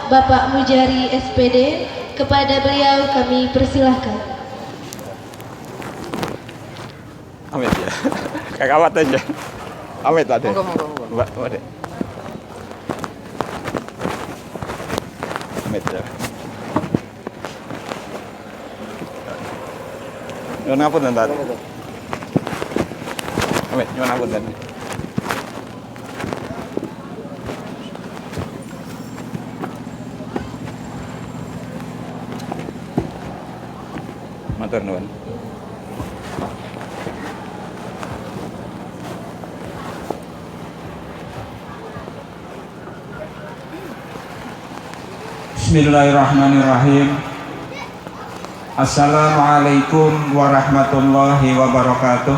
Bapak Mujari SPD. Kepada beliau kami persilahkan. Amit ya. Kayak awat aja. Amit tadi. Monggo. Mbak, Dek. Amit ya. Nyuwun ngapunten, Pak. Amit, nyuwun ngapunten. Matur nuwun. Bismillahirrahmanirrahim. Assalamualaikum warahmatullahi wabarakatuh.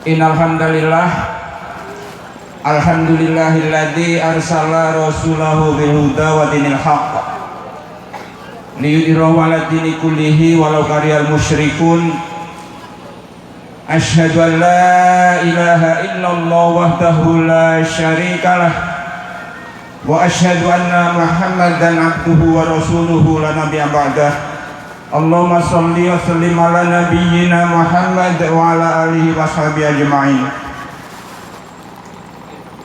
Innal hamdalillah, alhamdulillahilladzi arsala rasulahu bil huda wa dinil haqq liyudhhirahu 'ala dini kullihi walau karihal musyrikun. Asyhadu an la ilaha illallah wahdahu la syarikalah wa asyhadu anna Muhammadan abduhu wa rasuluhu la nabiyya ba'dah. Allahumma shalli wa sallim ala nabiyyina Muhammad wa ala alihi washabihi ajma'in.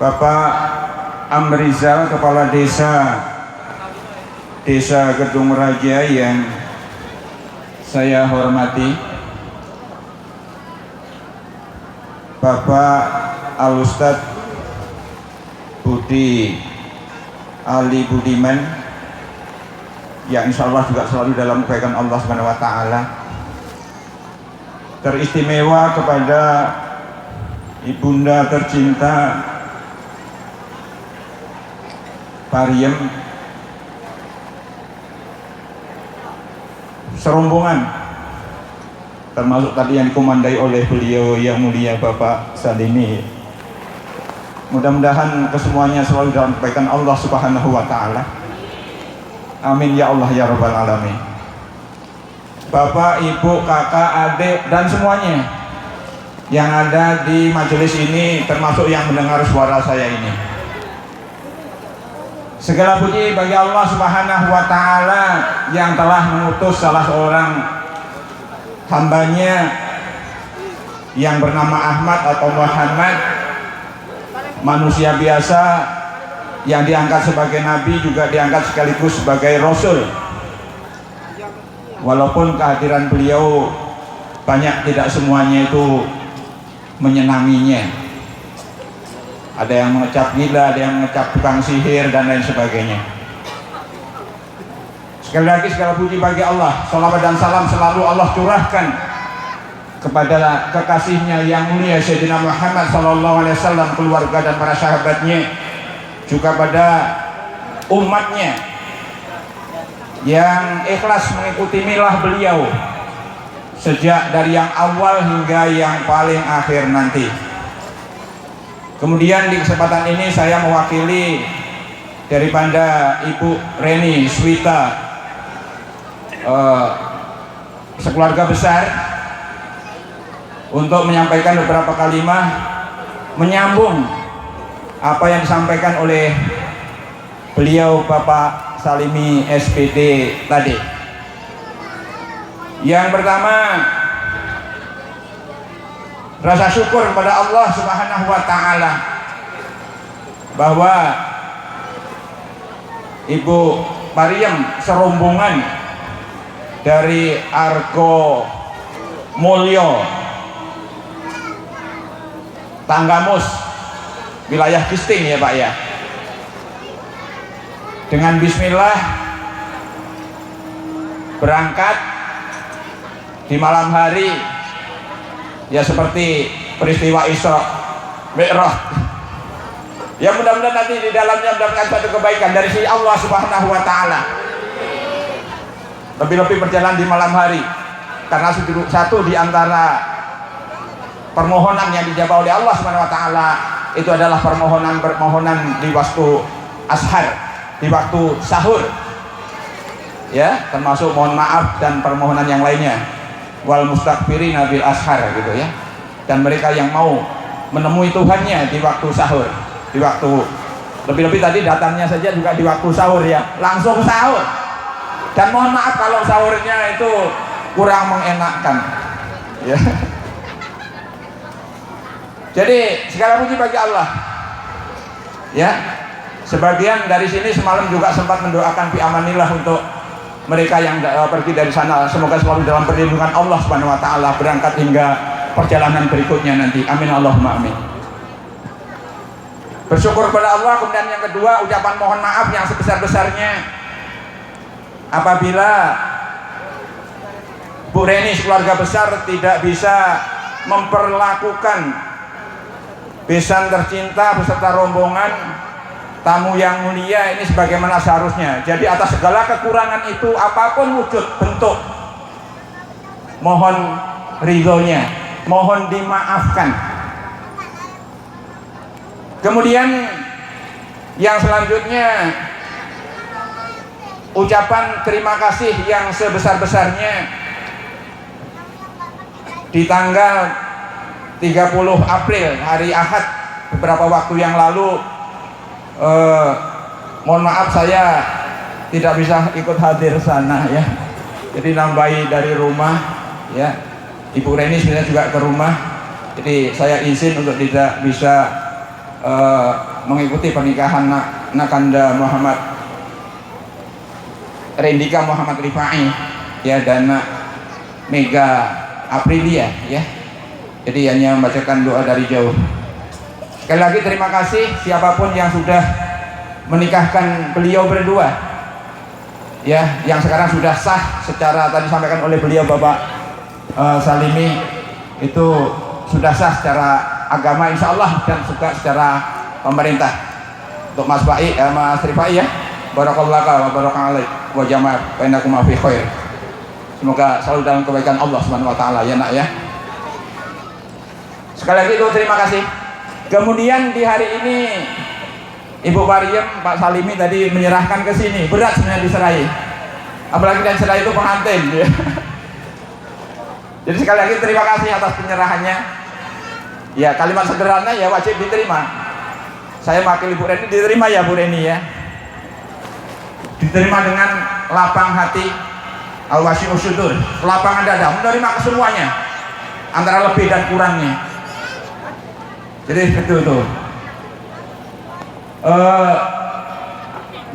Bapak Amrizal, Kepala Desa Gedung Raja yang saya hormati, Bapak Al-Ustadz Budi Ali Budiman yang insya Allah juga selalu dalam kebaikan Allah Subhanahu wa Ta'ala. Teristimewa kepada Ibunda tercinta Pariem, serombongan termasuk tadi yang dikomandai oleh beliau yang mulia Bapak Salimi. Mudah-mudahan kesemuanya selalu dalam kebaikan Allah Subhanahu wa Ta'ala. Amin ya Allah ya Rabbal Alamin. Bapak, Ibu, kakak, adik, dan semuanya yang ada di majelis ini, termasuk yang mendengar suara saya ini. Segala puji bagi Allah Subhanahu wa Ta'ala yang telah mengutus salah seorang hambanya yang bernama Ahmad atau Muhammad, manusia biasa yang diangkat sebagai nabi, juga diangkat sekaligus sebagai rasul. Walaupun kehadiran beliau banyak tidak semuanya itu menyenanginya. Ada yang mengecap gila, ada yang mengecap tukang sihir dan lain sebagainya. Sekali lagi segala puji bagi Allah. Salawat dan salam selalu Allah curahkan kepada kekasihnya yang mulia Sayyidina Muhammad SAW, keluarga dan para sahabatnya, juga pada umatnya yang ikhlas mengikuti milah beliau sejak dari yang awal hingga yang paling akhir nanti. Kemudian di kesempatan ini saya mewakili daripada Ibu Reni Swita, sekeluarga besar, untuk menyampaikan beberapa kalimat menyambung apa yang disampaikan oleh beliau Bapak Salimi SPD tadi. Yang pertama, rasa syukur kepada Allah Subhanahu wa Ta'ala bahwa Ibu Pariem serombongan dari Argo Mulyo Tanggamus wilayah Kisting ya Pak ya, dengan bismillah berangkat di malam hari, ya seperti peristiwa Isra Mi'raj. Ya mudah-mudahan nanti di dalamnya mendapatkan satu kebaikan dari si Allah Subhanahu wa Ta'ala. Lebih-lebih berjalan di malam hari, karena satu di antara permohonan yang dijawab oleh Allah Subhanahu wa Ta'ala itu adalah permohonan di waktu ashar, di waktu sahur, ya, termasuk mohon maaf dan permohonan yang lainnya, wal mustakbirina bil ashar gitu ya. Dan mereka yang mau menemui Tuhannya di waktu sahur, di waktu lebih-lebih tadi datangnya saja juga di waktu sahur ya, langsung sahur. Dan mohon maaf kalau sahurnya itu kurang mengenakkan ya. Jadi segala puji bagi Allah ya. Sebagian dari sini semalam juga sempat mendoakan fi amanillah untuk mereka yang pergi dari sana, semoga selalu dalam perlindungan Allah Subhanahu wa taala berangkat hingga perjalanan berikutnya nanti. Amin Allahumma amin. Bersyukur kepada Allah. Kemudian yang kedua, ucapan mohon maaf yang sebesar-besarnya apabila Bu Reni keluarga besar tidak bisa memperlakukan besan tercinta beserta rombongan tamu yang mulia ini sebagaimana seharusnya. Jadi atas segala kekurangan itu, apapun wujud bentuk, mohon ridhonya, mohon dimaafkan. Kemudian yang selanjutnya, ucapan terima kasih yang sebesar-besarnya di tanggal 30 April hari Ahad beberapa waktu yang lalu. Mohon maaf saya tidak bisa ikut hadir sana ya, jadi nambahi dari rumah ya. Ibu Reni sebenarnya juga ke rumah, jadi saya izin untuk tidak bisa mengikuti pernikahan Nakanda Muhammad Rendika Muhammad Rifai ya, dan Mega Aprilia ya. Jadi hanya membacakan doa dari jauh. Sekali lagi terima kasih siapapun yang sudah menikahkan beliau berdua ya, yang sekarang sudah sah secara tadi sampaikan oleh beliau Bapak Salimi, itu sudah sah secara agama insya Allah dan juga secara pemerintah. Untuk Mas Rifai ya, barakallahu wa barakalaik wa jama'a bainakum fi khair. Semoga selalu dalam kebaikan Allah Subhanahu wa taala ya nak ya. Sekali lagi itu terima kasih. Kemudian di hari ini Ibu Maryam, Pak Salimi tadi menyerahkan ke sini, berat sebenarnya diserai. Apalagi yang serai itu pengantin ya. Jadi sekali lagi terima kasih atas penyerahannya. Ya, kalimat sederhana ya wajib diterima. Saya wakil Ibu Reni, diterima ya Bu Reni ya. Diterima dengan lapang hati, al-wasi'us sudur, lapangan dada, menerima kesemuanya antara lebih dan kurangnya. Jadi seperti itu.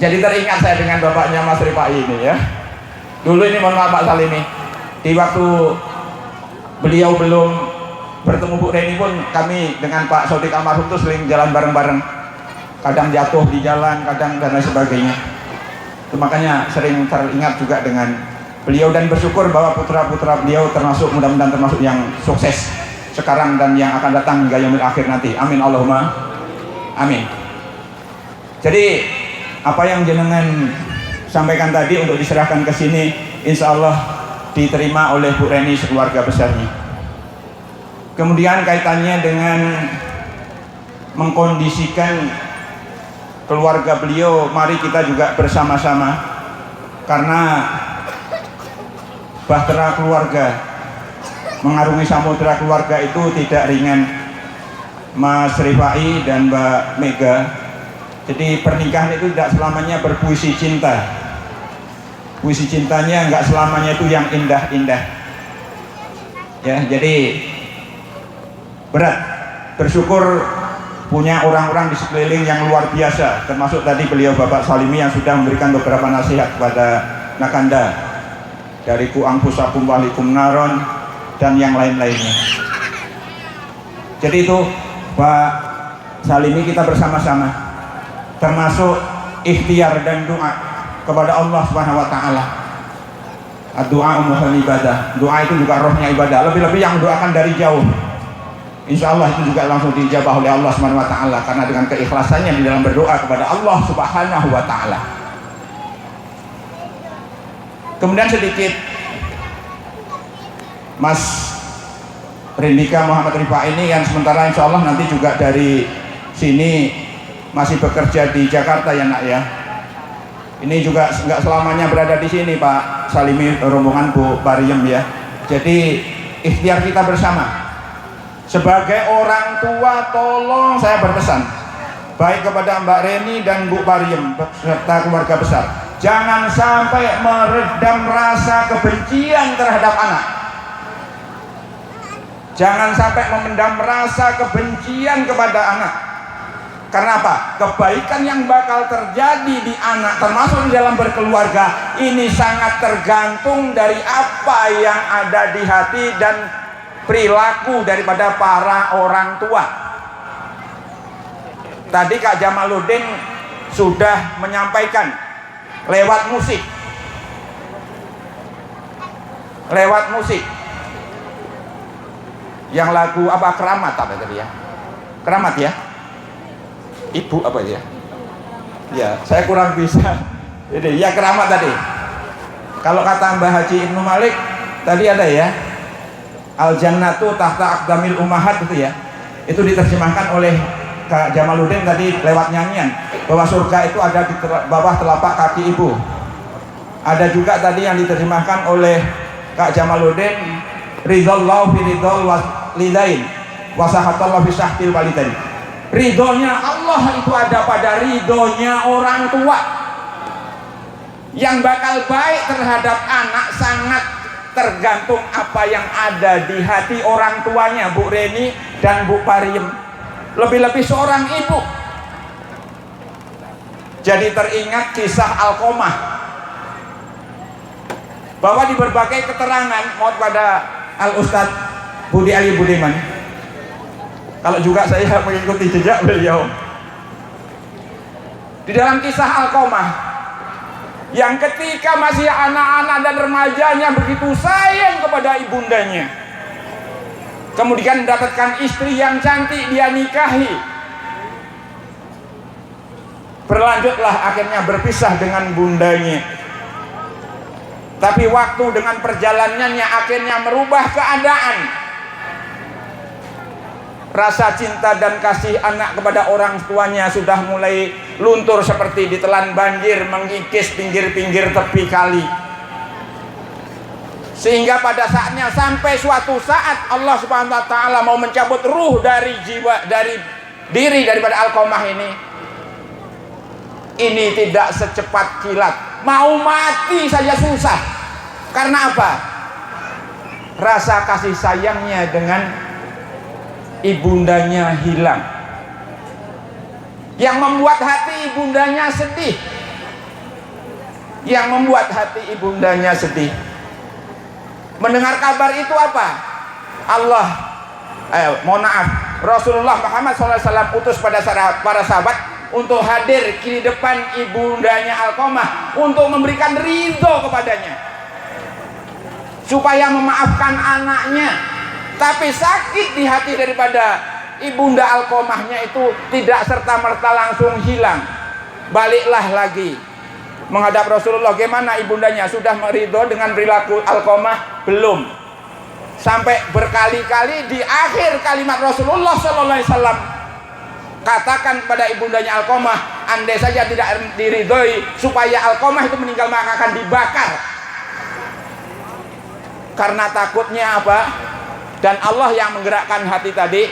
Jadi teringat saya dengan bapaknya Mas Rifai ini ya. Dulu ini mohon maaf Pak Salimi, di waktu beliau belum bertemu Bu Reni pun kami dengan Pak Sodik almarhum itu sering jalan bareng-bareng. Kadang jatuh di jalan, kadang dan lain sebagainya. Itu makanya sering teringat juga dengan beliau dan bersyukur bahwa putra-putra beliau termasuk, mudah-mudahan termasuk yang sukses sekarang dan yang akan datang hingga yaumil akhir nanti. Amin Allahumma amin. Jadi apa yang jenengan sampaikan tadi untuk diserahkan ke sini, insya Allah diterima oleh Bu Reni sekeluarga besarnya. Kemudian kaitannya dengan mengkondisikan keluarga beliau, mari kita juga bersama-sama, karena bahtera keluarga, mengarungi samudera keluarga itu tidak ringan Mas Rifai dan Mbak Mega. Jadi pernikahan itu tidak selamanya berpuisi cinta. Puisi cintanya nggak selamanya itu yang indah-indah ya. Jadi berat. Bersyukur punya orang-orang di sekeliling yang luar biasa, termasuk tadi beliau Bapak Salimi yang sudah memberikan beberapa nasihat kepada Nakanda dari ku angfusakum walikum naron dan yang lain-lainnya. Jadi itu Pak Salimi, kita bersama-sama, termasuk ikhtiar dan doa kepada Allah Subhanahu wa taala. Doa umul ibadah. Doa itu juga rohnya ibadah. Lebih-lebih yang mendoakan dari jauh, insya Allah itu juga langsung dijabah oleh Allah Subhanahu wa taala, karena dengan keikhlasannya di dalam berdoa kepada Allah Subhanahu wa taala. Kemudian sedikit, Mas Rendika Muhammad Rifai ini yang sementara insya Allah nanti juga dari sini masih bekerja di Jakarta ya nak ya. Ini juga nggak selamanya berada di sini Pak Salimi, rombongan Bu Maryam ya. Jadi ikhtiar kita bersama. Sebagai orang tua, tolong saya berpesan, baik kepada Mbak Reni dan Bu Pariem serta keluarga besar, jangan sampai meredam rasa kebencian terhadap anak. Jangan sampai memendam rasa kebencian kepada anak. Karena apa? Kebaikan yang bakal terjadi di anak, termasuk di dalam berkeluarga, ini sangat tergantung dari apa yang ada di hati dan perilaku daripada para orang tua. Tadi Kak Jamaluddin sudah menyampaikan lewat musik. Yang lagu apa, Keramat apa tadi ya? Keramat ya? Ibu apa ya? Ya, saya kurang bisa. Ini ya, Keramat tadi. Kalau kata Mbah Haji Ibnu Malik tadi ada ya, Al Jannatu tahta aqdamil ummahat itu ya. Itu diterjemahkan oleh Kak Jamaluddin tadi lewat nyanyian, bahwa surga itu ada di bawah telapak kaki ibu. Ada juga tadi yang diterjemahkan oleh Kak Jamaluddin, ridallahu fi ridal walidain wa sahatallahu fi sahtil walidain. Ridhonya Allah itu ada pada ridhonya orang tua. Yang bakal baik terhadap anak sangat tergantung apa yang ada di hati orang tuanya, Bu Reni dan Bu Pariem. Lebih-lebih seorang ibu. Jadi teringat kisah Alqomah, bahwa di berbagai keterangan, mohon pada Al Ustadz Budi Ali Budiman, kalau juga saya mengikuti jejak beliau, di dalam kisah Alqomah, yang ketika masih anak-anak dan remajanya begitu sayang kepada ibundanya, kemudian mendapatkan istri yang cantik, dia nikahi, berlanjutlah akhirnya berpisah dengan bundanya. Tapi waktu dengan perjalanannya akhirnya merubah keadaan. Rasa cinta dan kasih anak kepada orang tuanya sudah mulai luntur seperti ditelan banjir mengikis pinggir-pinggir tepi kali. Sehingga pada saatnya, sampai suatu saat Allah Subhanahu wa taala mau mencabut ruh dari jiwa, dari diri daripada Alqomah ini tidak secepat kilat. Mau mati saja susah. Karena apa? Rasa kasih sayangnya dengan ibundanya hilang, yang membuat hati ibundanya sedih, mendengar kabar itu apa? Rasulullah Muhammad SAW utus pada para sahabat untuk hadir di depan ibundanya Alqomah untuk memberikan ridho kepadanya supaya memaafkan anaknya. Tapi sakit di hati daripada ibunda Alqomahnya itu tidak serta-merta langsung hilang. Baliklah lagi menghadap Rasulullah. Bagaimana ibundanya? Sudah meridho dengan perilaku Alqomah? Belum. Sampai berkali-kali di akhir kalimat Rasulullah SAW katakan kepada ibundanya Alqomah, andai saja tidak diridhoi supaya Alqomah itu meninggal, maka akan dibakar. Karena takutnya apa? Dan Allah yang menggerakkan hati tadi,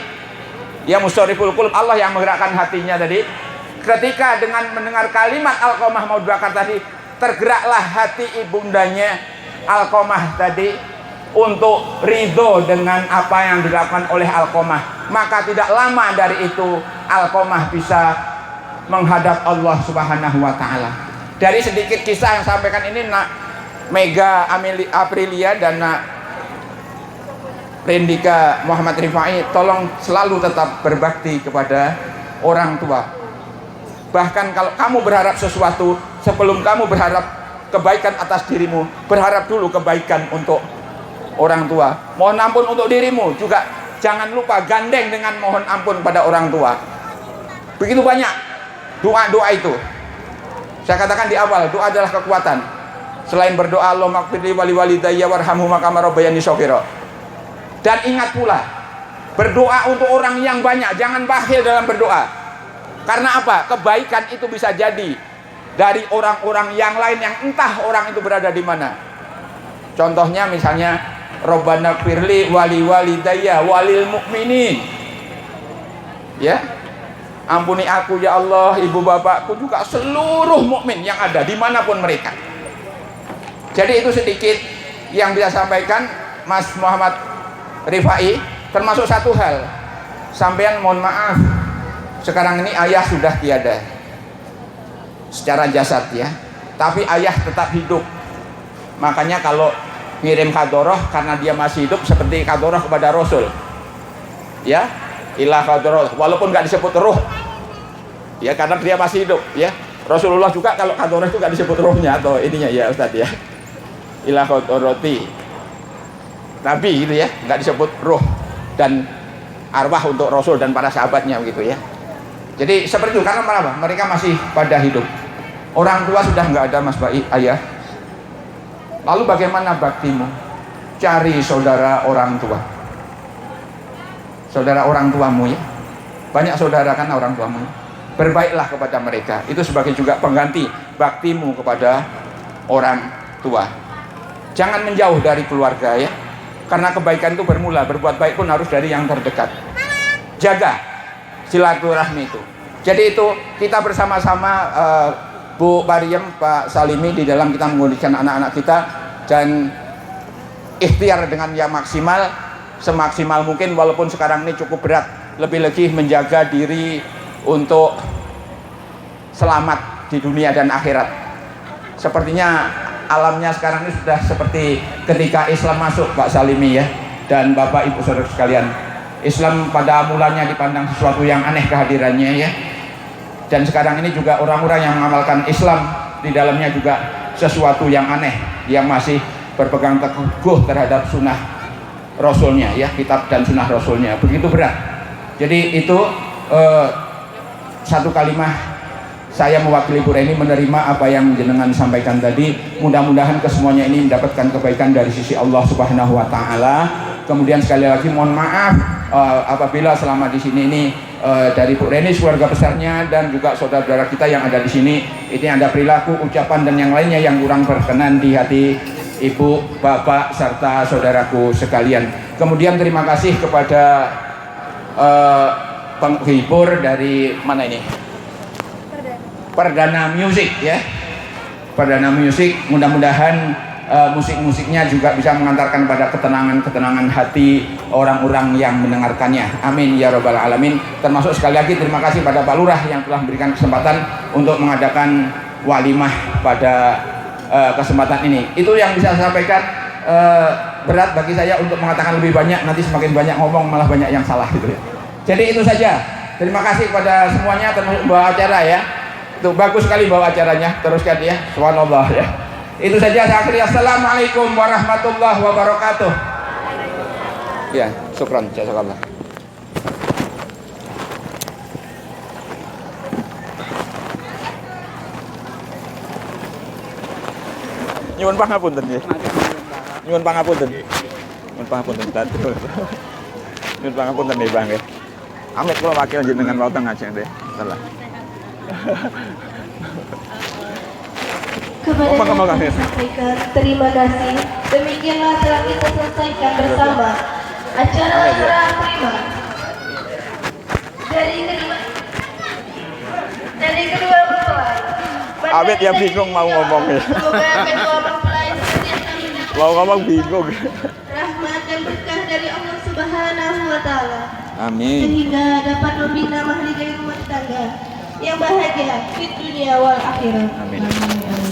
ya mustariful qulub, Allah yang menggerakkan hatinya tadi. Ketika dengan mendengar kalimat Alqomah mau dibakar tadi, tergeraklah hati ibundanya Alqomah tadi untuk ridho dengan apa yang dilakukan oleh Alqomah. Maka tidak lama dari itu Alqomah bisa menghadap Allah Subhanahu wa taala. Dari sedikit kisah yang sampaikan ini, Nak Mega Aprilia dan Nak Rendika Muhammad Rifai, tolong selalu tetap berbakti kepada orang tua. Bahkan kalau kamu berharap sesuatu, sebelum kamu berharap kebaikan atas dirimu, berharap dulu kebaikan untuk orang tua. Mohon ampun untuk dirimu juga, jangan lupa gandeng dengan mohon ampun pada orang tua. Begitu banyak doa-doa itu. Saya katakan di awal, doa adalah kekuatan. Selain berdoa Allahumma ighfirli wa liwalidayya warhamhuma kama rabbayani shaghira. Dan ingat pula, berdoa untuk orang yang banyak, jangan bakhil dalam berdoa. Karena apa? Kebaikan itu bisa jadi dari orang-orang yang lain yang entah orang itu berada di mana. Contohnya misalnya Rabbana firli wali walidayya walil mukminin. Ya, ampuni aku ya Allah, ibu bapakku juga seluruh mukmin yang ada dimanapun mereka. Jadi itu sedikit yang bisa sampaikan Mas Muhammad Rifai. Termasuk satu hal, sampean mohon maaf, sekarang ini ayah sudah tiada secara jasad ya, tapi ayah tetap hidup. Makanya kalau ngirim kadoroh karena dia masih hidup, seperti kadoroh kepada Rasul ya, ilah kadoroh, walaupun nggak disebut ruh ya, karena dia masih hidup ya. Rasulullah juga kalau kadoroh itu nggak disebut ruhnya atau ininya ya Ustadz ya, ilah kadoroti Nabi gitu ya, nggak disebut ruh dan arwah untuk Rasul dan para sahabatnya gitu ya. Jadi seperti itu, karena apa? Mereka masih pada hidup. Orang tua sudah nggak ada Mas Baik, ayah. Lalu bagaimana baktimu? Cari saudara orang tua. Saudara orang tuamu ya. Banyak saudara kan orang tuamu. Berbaiklah kepada mereka. Itu sebagai juga pengganti baktimu kepada orang tua. Jangan menjauh dari keluarga ya. Karena kebaikan itu bermula, berbuat baik pun harus dari yang terdekat. Jaga silaturahmi itu. Jadi itu kita bersama-sama Bu Pariem, Pak Salimi di dalam kita mengundiskan anak-anak kita dan ikhtiar dengan yang maksimal, semaksimal mungkin walaupun sekarang ini cukup berat, lebih-lebih menjaga diri untuk selamat di dunia dan akhirat. Sepertinya alamnya sekarang ini sudah seperti ketika Islam masuk Pak Salimi ya, dan Bapak Ibu saudara sekalian. Islam pada mulanya dipandang sesuatu yang aneh kehadirannya ya, dan sekarang ini juga orang-orang yang mengamalkan Islam di dalamnya juga sesuatu yang aneh, yang masih berpegang teguh terhadap sunnah Rasulnya ya, kitab dan sunnah Rasulnya, begitu berat. Jadi itu satu kalimat saya mewakili Bu Reni menerima apa yang jenengan sampaikan tadi. Mudah-mudahan kesemuanya ini mendapatkan kebaikan dari sisi Allah Subhanahu wa taala. Kemudian sekali lagi mohon maaf apabila selama di sini ini dari Bu Reni, keluarga besarnya dan juga saudara-saudara kita yang ada di sini ini ada perilaku, ucapan dan yang lainnya yang kurang berkenan di hati Ibu, Bapak serta saudaraku sekalian. Kemudian terima kasih kepada penghibur dari mana ini? Perdana Music ya, Perdana Music. Mudah-mudahan musik-musiknya juga bisa mengantarkan pada ketenangan hati orang-orang yang mendengarkannya. Amin ya robbal alamin. Termasuk sekali lagi terima kasih pada Pak Lurah yang telah memberikan kesempatan untuk mengadakan walimah pada kesempatan ini. Itu yang bisa saya sampaikan. Berat bagi saya untuk mengatakan lebih banyak, nanti semakin banyak ngomong malah banyak yang salah gitu ya. Jadi itu saja. Terima kasih kepada semuanya, termasuk bawa acara ya. Itu bagus sekali bawa acaranya, teruskan ya. Subhanallah ya. Itu saja saya akhiri. Assalamualaikum warahmatullahi wabarakatuh. Ya, syukran, jazakallah. Nyuwun pangapunten nggih. Nyuwun pangapunten. Nyuwun pangapunten. Nyuwun pangapunten nggih, Bang nggih. Amit kula wakil jenengan wonten ngajeng nggih. Salah. Kepada yang sampaikan terima kasih. Demikianlah telah kita selesaikan bersama acara serah terima dari kedua mempelai. Amit yang bingung mau ngomong ya. Semoga kedua mempelai Mau ngomong bingung. rahmat dan berkah dari Allah Subhanahu wa taala. Amin. Sehingga dapat membina mahligai rumah tangga yang bahagia di dunia wal akhirat. Amin. Amin.